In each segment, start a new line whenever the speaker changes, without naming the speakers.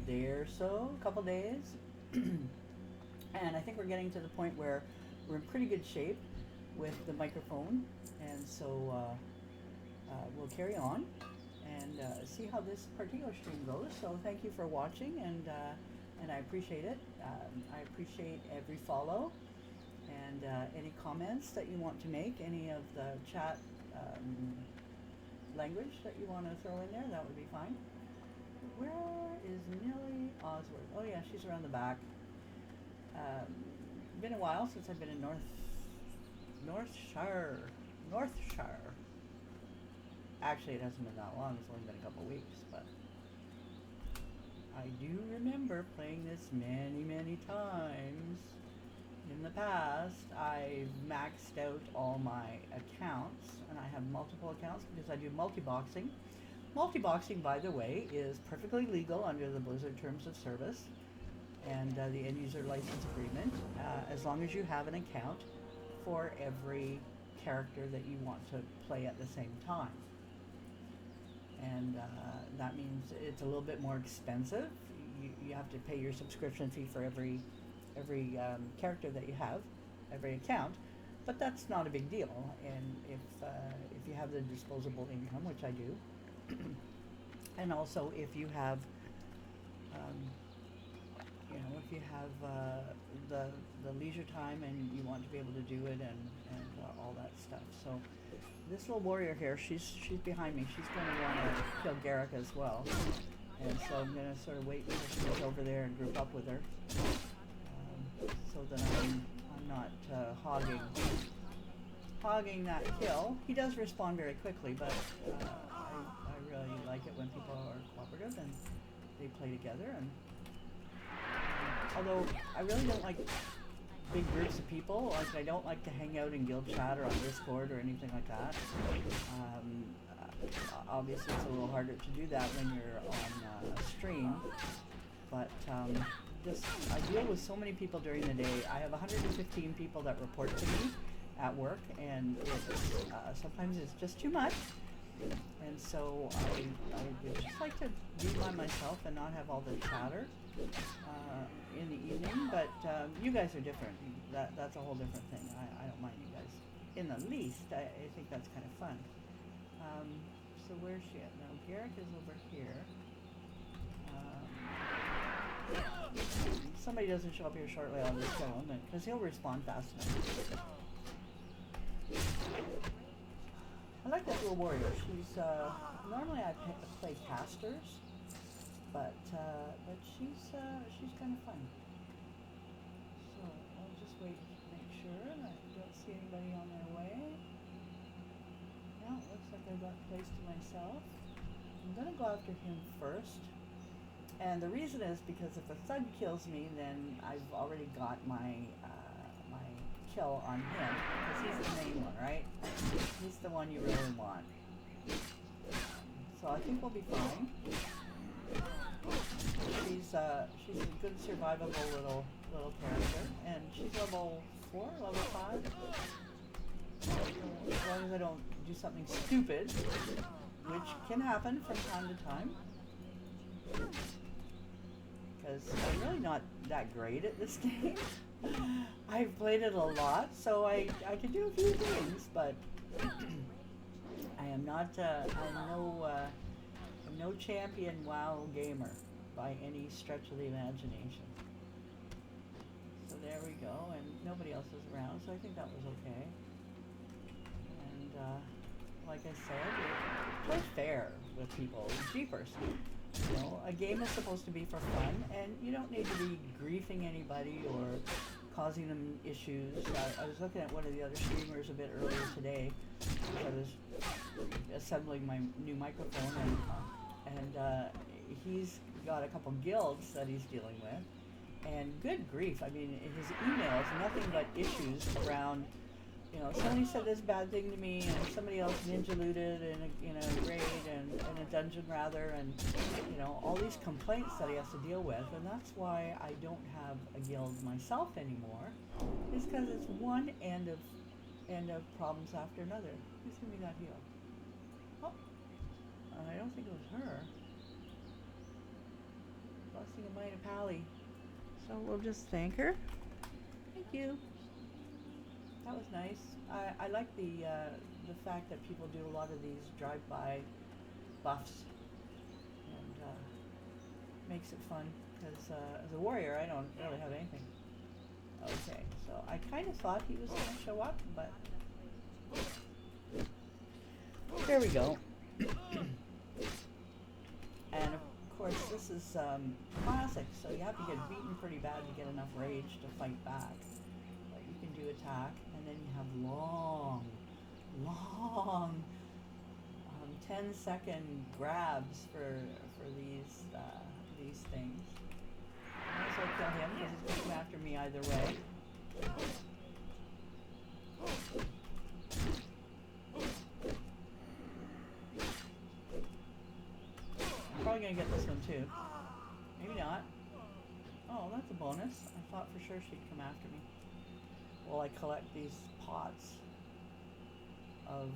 day or so, a couple days. And I think we're getting to the point where we're in pretty good shape with the microphone. And so we'll carry on and see how this particular stream goes. So thank you for watching, and I appreciate it. I appreciate every follow and any comments that you want to make, any of the chat language that you want to throw in there, that would be fine. Where is Millie Oswald? Oh yeah, she's around the back. Been a while since I've been in Northshire. Northshire. Actually, it hasn't been that long. It's only been a couple of weeks, but I do remember playing this many, many times in the past. I've maxed out all my accounts, and I have multiple accounts because I do multi-boxing. Multi-boxing, by the way, is perfectly legal under the Blizzard Terms of Service and the End User License Agreement, as long as you have an account for every character that you want to play at the same time. And that means it's a little bit more expensive. You have to pay your subscription fee for every character that you have, every account, but that's not a big deal. And if you have the disposable income, which I do, and also if you have, if you have the leisure time and you want to be able to do it and all that stuff. So this little warrior here, she's behind me. She's going to want to kill Garrick as well. And so I'm going to sort of wait until she's over there and group up with her, so that I'm not hogging that kill. He does respond very quickly, but I really like it when people are cooperative and they play together. And although I really don't like big groups of people, like I don't like to hang out in guild chat or on Discord or anything like that. Obviously it's a little harder to do that when you're on a stream, but I deal with so many people during the day. I have 115 people that report to me at work, and sometimes it's just too much. And so I would just like to be by myself and not have all the chatter in the evening. But you guys are different. That's a whole different thing. I don't mind you guys in the least. I think that's kind of fun. So where's she at now? Garrick is over here. If somebody doesn't show up here shortly, I'll just kill him, because he'll respond fast enough. I like that little warrior. She's normally I play casters, but she's kind of fun. So I'll just wait to make sure I don't see anybody on their way. Now it looks like I've got a place to myself. I'm gonna go after him first. And the reason is because if a thug kills me, then I've already got my my kill on him, because he's the main one, right? He's the one you really want. So I think we'll be fine. She's a good survivable little character, and she's level 4, level 5. As long as I don't do something stupid, which can happen from time to time. Because I'm really not that great at this game. I've played it a lot, so I can do a few things, but I am not. I'm no champion WoW gamer by any stretch of the imagination. So there we go, and nobody else is around, so I think that was okay. And like I said, play fair with people. Jeepers. You know, a game is supposed to be for fun, and you don't need to be griefing anybody or causing them issues. I was looking at one of the other streamers a bit earlier today as I was assembling my new microphone, and he's got a couple guilds that he's dealing with, and good grief, I mean, his emails, nothing but issues around, you know, somebody said this bad thing to me, and somebody else ninja looted in a raid, and in a dungeon rather, and you know, all these complaints that he has to deal with. And that's why I don't have a guild myself anymore, is because it's one end of problems after another. Who's giving me that heal? Oh, I don't think it was her. Busting might have Pally. So we'll just thank her. Thank you. That was nice. I like the fact that people do a lot of these drive-by buffs, and makes it fun. Because as a warrior, I don't really have anything. Okay, so I kind of thought he was going to show up, but there we go. And of course, this is classic, so you have to get beaten pretty bad to get enough rage to fight back. But you can do attack, and then you have long 10-second grabs for these things. I might as well kill him because he's going after me either way. I'm probably going to get this one too. Maybe not. Oh, that's a bonus. I thought for sure she'd come after me. Well, I collect these pots of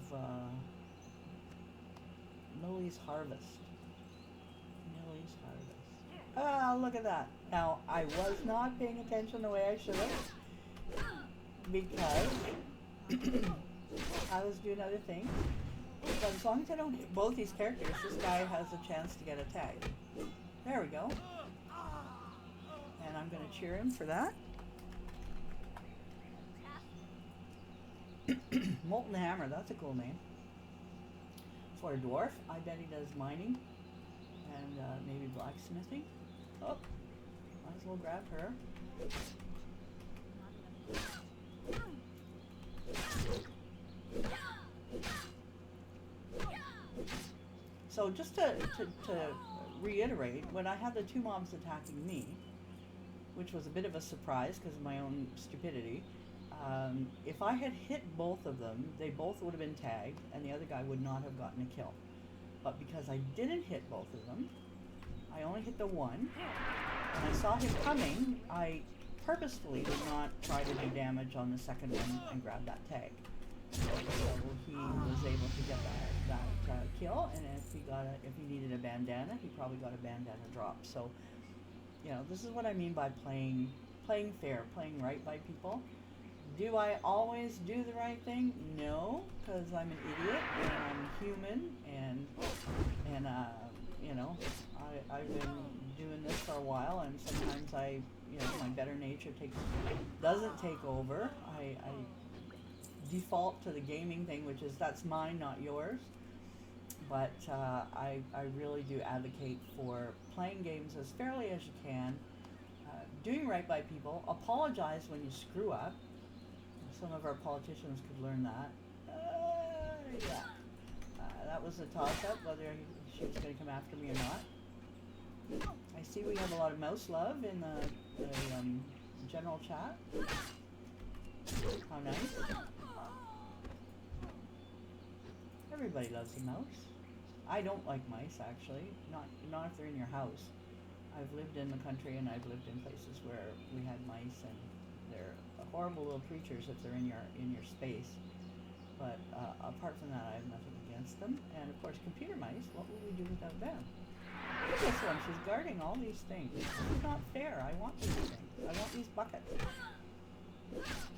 Millie's Harvest. Millie's Harvest. Ah, look at that. Now, I was not paying attention the way I should have because I was doing other things. But as long as I don't hit both these characters, this guy has a chance to get a tag. There we go. And I'm going to cheer him for that. Molten Hammer, that's a cool name. For a dwarf, I bet he does mining and maybe blacksmithing. Oh, might as well grab her. So just to reiterate, when I had the two mobs attacking me, which was a bit of a surprise because of my own stupidity, if I had hit both of them, they both would have been tagged and the other guy would not have gotten a kill. But because I didn't hit both of them, I only hit the one, and I saw him coming, I purposefully did not try to do damage on the second one and grab that tag. So he was able to get that kill, and if he needed a bandana, he probably got a bandana drop. So, you know, this is what I mean by playing fair, playing right by people. Do I always do the right thing? No, because I'm an idiot and I'm human, and you know, I've been doing this for a while, and sometimes my better nature doesn't take over. I default to the gaming thing, which is that's mine, not yours. But I really do advocate for playing games as fairly as you can, doing right by people, apologize when you screw up. Some of our politicians could learn that. Yeah. That was a toss-up, whether she was going to come after me or not. I see we have a lot of mouse love in the general chat. How nice. Everybody loves a mouse. I don't like mice, actually. Not if they're in your house. I've lived in the country and I've lived in places where we had mice, and they're horrible little creatures if they're in your space. But apart from that, I have nothing against them. And of course, computer mice, what would we do without them? Look at this one, she's guarding all these things. This is not fair. I want these things. I want these buckets.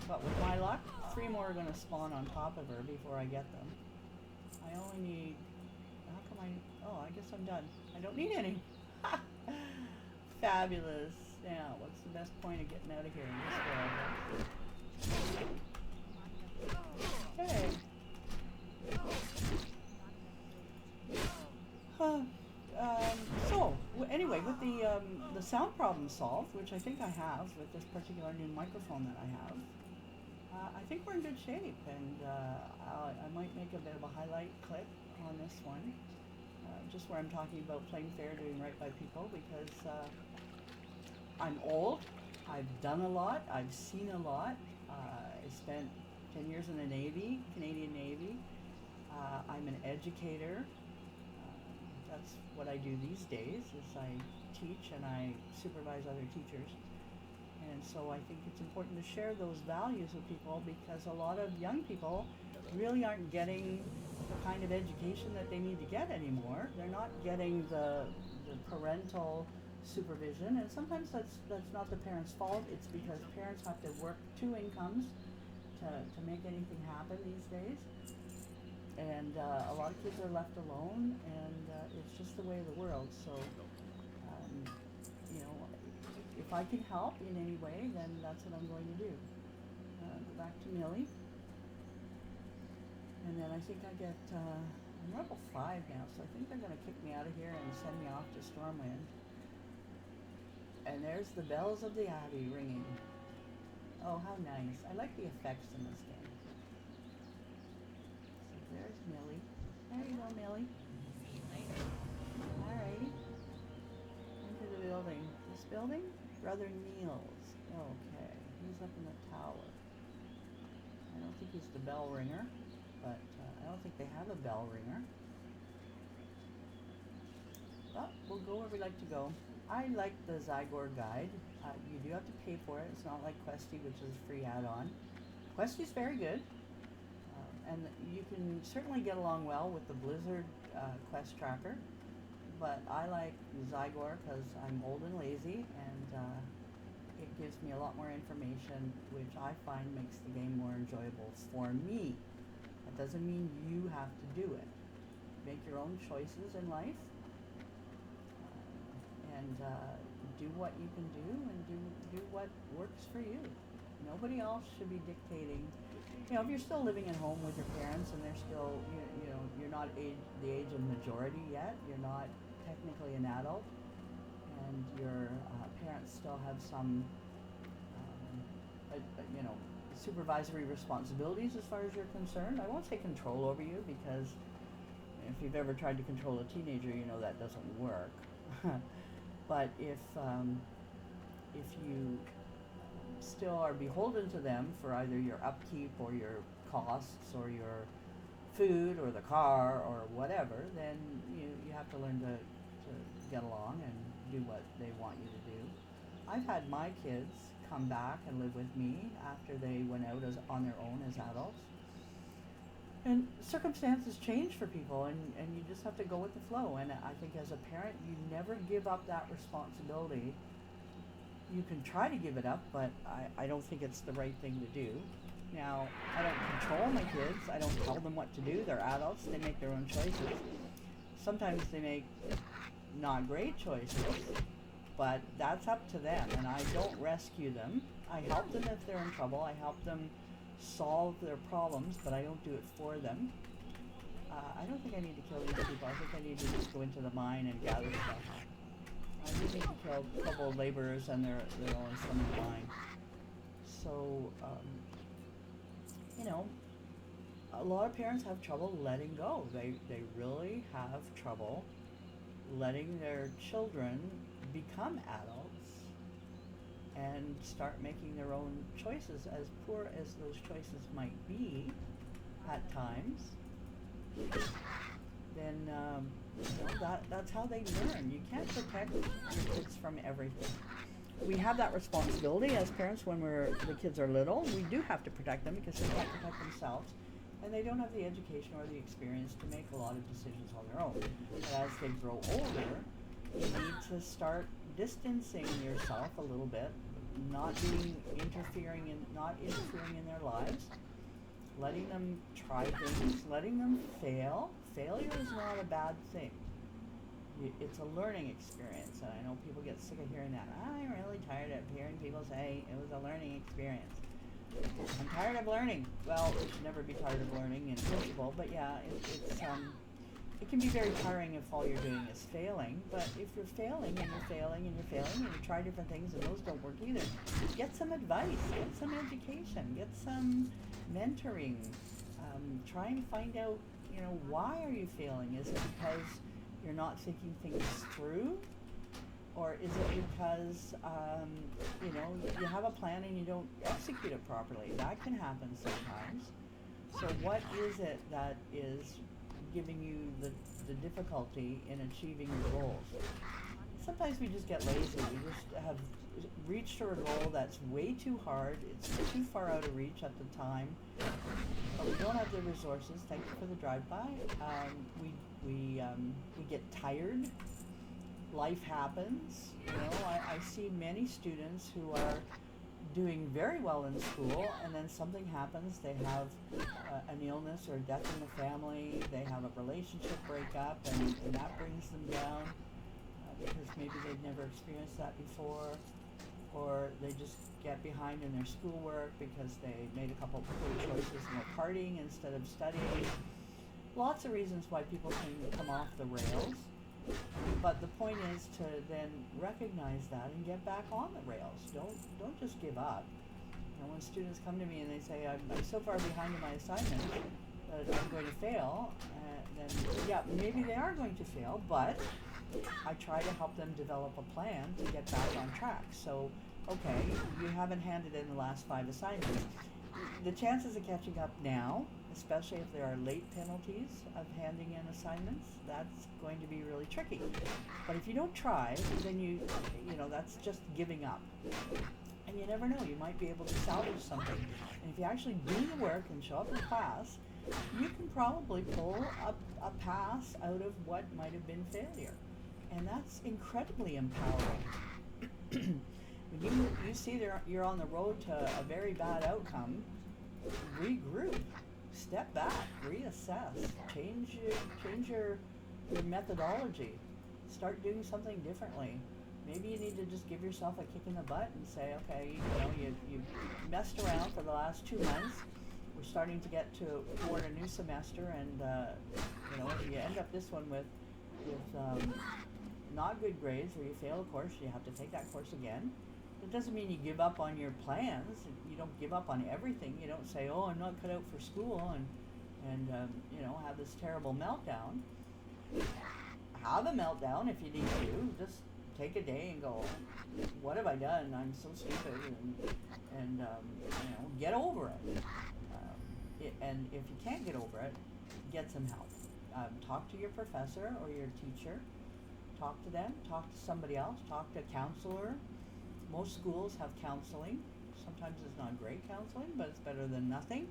But with my luck, 3 more are going to spawn on top of her before I get them. I only need... How come I guess I'm done. I don't need any. Fabulous. Now, what's the best point of getting out of here in this world? Okay. So, anyway, with the sound problem solved, which I think I have with this particular new microphone that I have, I think we're in good shape, and I might make a bit of a highlight clip on this one, just where I'm talking about playing fair, doing right by people, because I'm old, I've done a lot, I've seen a lot. I spent 10 years in the Navy, Canadian Navy. I'm an educator. That's what I do these days, is I teach and I supervise other teachers. And so I think it's important to share those values with people, because a lot of young people really aren't getting the kind of education that they need to get anymore. They're not getting the parental supervision, and sometimes that's not the parents' fault. It's because parents have to work two incomes to make anything happen these days, and a lot of kids are left alone, and it's just the way of the world. So, you know, if I can help in any way, then that's what I'm going to do. Go back to Millie, and then I think I get. I'm level 5 now, so I think they're going to kick me out of here and send me off to Stormwind. And there's the bells of the Abbey ringing. Oh, how nice. I like the effects in this game. So there's Millie. There you go, Millie. Alrighty. Into the building. This building? Brother Niels. Okay. He's up in the tower. I don't think he's the bell ringer, but I don't think they have a bell ringer. Well, we'll go where we like to go. I like the Zygor guide. You do have to pay for it. It's not like Questy, which is a free add-on. Questy's very good. And you can certainly get along well with the Blizzard quest tracker. But I like Zygor because I'm old and lazy, and it gives me a lot more information, which I find makes the game more enjoyable for me. That doesn't mean you have to do it. Make your own choices in life, and do what you can do, and do what works for you. Nobody else should be dictating. You know, if you're still living at home with your parents and they're still, you know, you're not the age of majority yet. You're not technically an adult, and your parents still have some, you know, supervisory responsibilities as far as you're concerned. I won't say control over you, because if you've ever tried to control a teenager, you know that doesn't work. But if you still are beholden to them for either your upkeep or your costs or your food or the car or whatever, then you have to learn to get along and do what they want you to do. I've had my kids come back and live with me after they went out on their own as adults. And circumstances change for people, and you just have to go with the flow. And I think as a parent, you never give up that responsibility. You can try to give it up, but I don't think it's the right thing to do. Now, I don't control my kids. I don't tell them what to do. They're adults. They make their own choices. Sometimes they make not great choices, but that's up to them, and I don't rescue them. I help them if they're in trouble. I help them solve their problems, but I don't do it for them. I don't think I need to kill these people. I think I need to just go into the mine and gather stuff. I just need to kill a couple of laborers, and they're only some in the mine. So, you know, a lot of parents have trouble letting go. They really have trouble letting their children become adults and start making their own choices, as poor as those choices might be at times. Then you know, that's how they learn. You can't protect your kids from everything. We have that responsibility as parents when the kids are little. We do have to protect them because they can't protect themselves, and they don't have the education or the experience to make a lot of decisions on their own. But as they grow older, you need to start distancing yourself a little bit, not interfering in their lives, letting them try things, letting them fail. Failure is not a bad thing. It's a learning experience, and I know people get sick of hearing that. I'm really tired of hearing people say it was a learning experience. I'm tired of learning. Well, you should never be tired of learning in principle, but yeah, it can be very tiring if all you're doing is failing. But if you're failing and you're failing and you're failing and you try different things and those don't work either, get some advice, get some education, get some mentoring. Try and find out, you know, why are you failing? Is it because you're not thinking things through? Or is it because, you know, you have a plan and you don't execute it properly? That can happen sometimes. So what is it that is giving you the difficulty in achieving your goals? Sometimes we just get lazy. We just have reached for a goal that's way too hard. It's too far out of reach at the time. But we don't have the resources. Thank you for the drive-by. We get tired. life happens. I see many students who are doing very well in school, and then something happens. They have an illness or a death in the family. They have a relationship breakup, and that brings them down because maybe they've never experienced that before, or they just get behind in their schoolwork because they made a couple of poor choices and they're partying instead of studying. Lots of reasons why people can come off the rails. But the point is to then recognize that and get back on the rails. Don't just give up. When students come to me and they say, I'm so far behind in my assignment that I'm going to fail, then yeah, maybe they are going to fail, but I try to help them develop a plan to get back on track. So, okay, you haven't handed in the last 5 assignments. The chances of catching up now, especially if there are late penalties of handing in assignments, that's going to be really tricky. But if you don't try, then you know, that's just giving up. And you never know, you might be able to salvage something. And if you actually do the work and show up in class, you can probably pull a pass out of what might have been failure. And that's incredibly empowering. When you see you're on the road to a very bad outcome, regroup, step back, reassess, change your methodology, start doing something differently. Maybe you need to just give yourself a kick in the butt and say, okay, you messed around for the last 2 months. We're starting to get toward a new semester, and if you end up this one with not good grades, or you fail a course, you have to take that course again. It doesn't mean you give up on your plans. You don't give up on everything. You don't say, oh, I'm not cut out for school, and have this terrible meltdown. Have a meltdown if you need to. Just take a day and go, what have I done? I'm so stupid, and get over it. And if you can't get over it, get some help. Talk to your professor or your teacher. Talk to them. Talk to somebody else. Talk to a counselor. Most schools have counseling. Sometimes it's not great counseling, but it's better than nothing.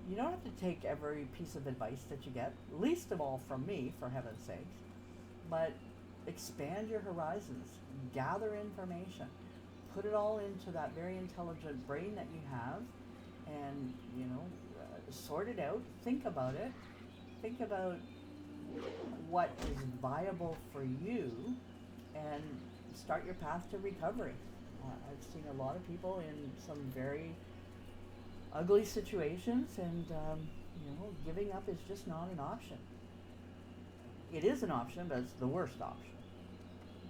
You don't have to take every piece of advice that you get, least of all from me, for heaven's sakes. But expand your horizons. Gather information. Put it all into that very intelligent brain that you have, and sort it out. Think about it. Think about what is viable for you, and start your path to recovery. I've seen a lot of people in some very ugly situations, and giving up is just not an option. It is an option, but it's the worst option.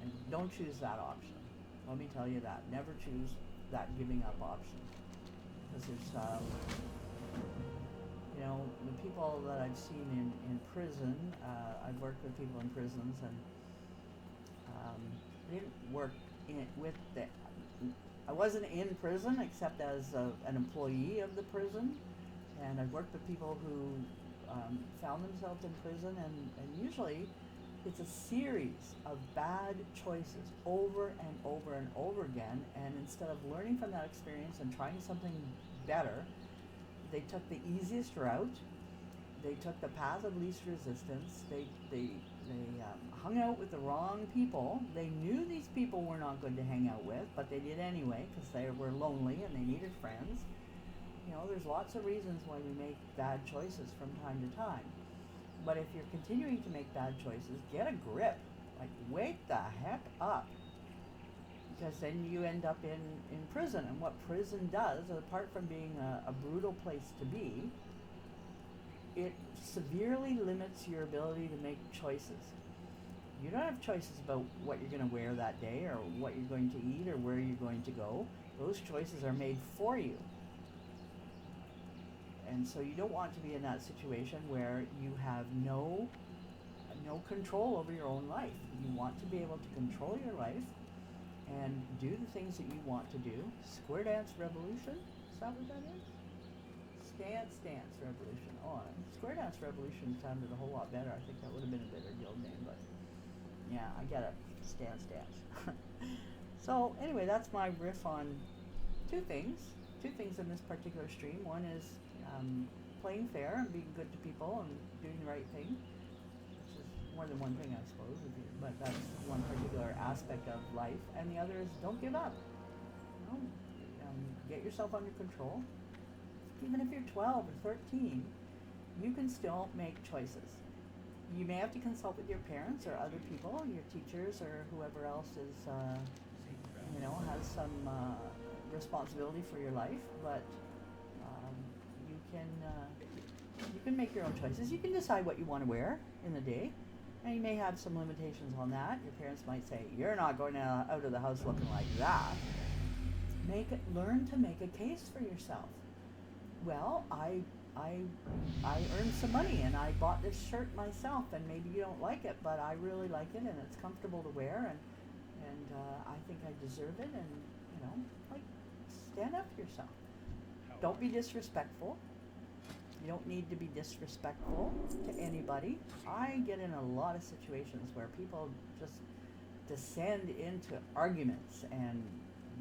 And don't choose that option. Let me tell you that. Never choose that giving up option. Because it's, the people that I've seen in prison, I've worked with people in prisons, and I didn't work I wasn't in prison except as an employee of the prison, and I've worked with people who found themselves in prison, and usually it's a series of bad choices over and over and over again, and instead of learning from that experience and trying something better, they took the easiest route. They took the path of least resistance. They hung out with the wrong people. They knew these people were not good to hang out with, but they did anyway because they were lonely and they needed friends. There's lots of reasons why we make bad choices from time to time. But if you're continuing to make bad choices, get a grip. Like, wake the heck up. Because then you end up in prison. And what prison does, apart from being a brutal place to be, it severely limits your ability to make choices. You don't have choices about what you're going to wear that day, or what you're going to eat, or where you're going to go. Those choices are made for you. And so you don't want to be in that situation where you have no control over your own life. You want to be able to control your life and do the things that you want to do. Square Dance Revolution? Is that what that is? Dance Revolution. Oh, Square Dance Revolution sounded a whole lot better. I think that would have been a better guild name, but yeah, I get it. Dance. So anyway, that's my riff on two things in this particular stream. One is playing fair and being good to people and doing the right thing, which is more than one thing, I suppose, but that's one particular aspect of life. And the other is don't give up. You know, get yourself under control. Even if you're 12 or 13, you can still make choices. You may have to consult with your parents or other people, your teachers or whoever else is, has some responsibility for your life. But you can make your own choices. You can decide what you want to wear in the day. And you may have some limitations on that. Your parents might say, you're not going out of the house looking like that. Learn to make a case for yourself. Well, I earned some money and I bought this shirt myself, and maybe you don't like it, but I really like it and it's comfortable to wear, and I think I deserve it, and stand up for yourself. Don't be disrespectful. You don't need to be disrespectful to anybody. I get in a lot of situations where people just descend into arguments, and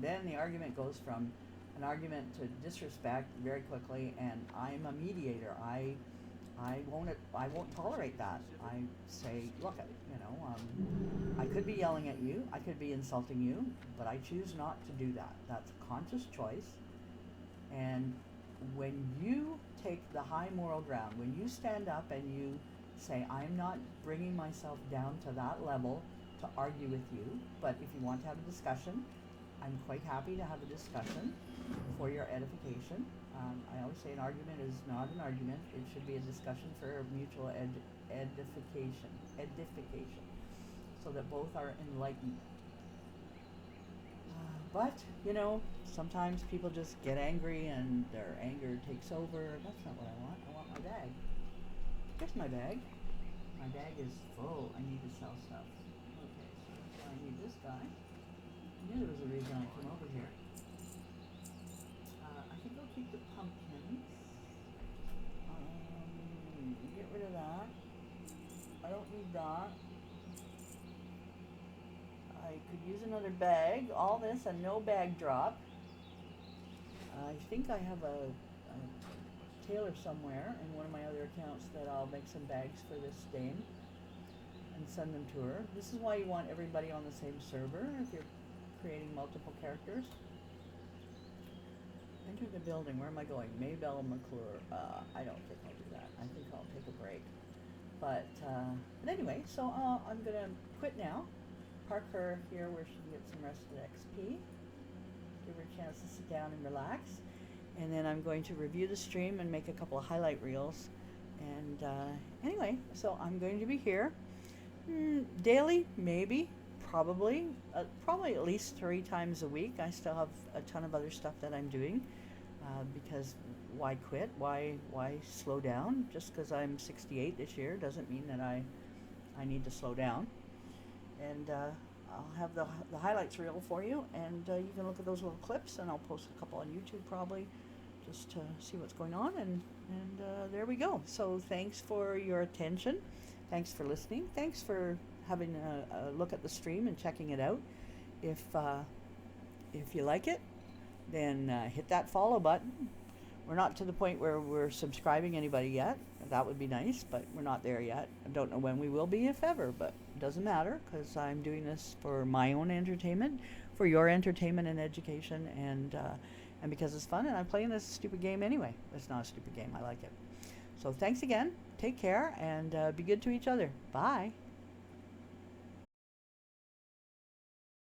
then the argument goes from an argument to disrespect very quickly, and I'm a mediator. I won't tolerate that. I say, look, I could be yelling at you, I could be insulting you, but I choose not to do that. That's a conscious choice. And when you take the high moral ground, when you stand up and you say, I'm not bringing myself down to that level to argue with you, but if you want to have a discussion, I'm quite happy to have a discussion for your edification. I always say an argument is not an argument. It should be a discussion for mutual edification, so that both are enlightened. But, sometimes people just get angry and their anger takes over. That's not what I want. I want my bag. Here's my bag. My bag is full. I need to sell stuff. Okay, so I need this guy. I knew there was a reason I came over here. I think I'll keep the pumpkins. Get rid of that. I don't need that. I could use another bag. All this and no bag drop. I think I have a tailor somewhere in one of my other accounts that I'll make some bags for this dame and send them to her. This is why you want everybody on the same server if you're creating multiple characters. Enter the building. Where am I going? Maybelle McClure. I don't think I'll do that. I think I'll take a break. But anyway, so I'm going to quit now. Park her here where she can get some rested XP. Give her a chance to sit down and relax. And then I'm going to review the stream and make a couple of highlight reels. And anyway, so I'm going to be here. Daily, maybe. Probably at least 3 times a week. I still have a ton of other stuff that I'm doing because why quit? Why slow down? Just because I'm 68 this year doesn't mean that I need to slow down. And I'll have the highlights reel for you, and you can look at those little clips, and I'll post a couple on YouTube probably just to see what's going on, and there we go. So thanks for your attention. Thanks for listening. Thanks for having a look at the stream and checking it out. If you like it, then hit that follow button. We're not to the point where we're subscribing anybody yet. That would be nice, but we're not there yet. I don't know when we will be, if ever, but it doesn't matter because I'm doing this for my own entertainment, for your entertainment and education, and because it's fun, and I'm playing this stupid game anyway. It's not a stupid game. I like it. So thanks again. Take care, and be good to each other. Bye.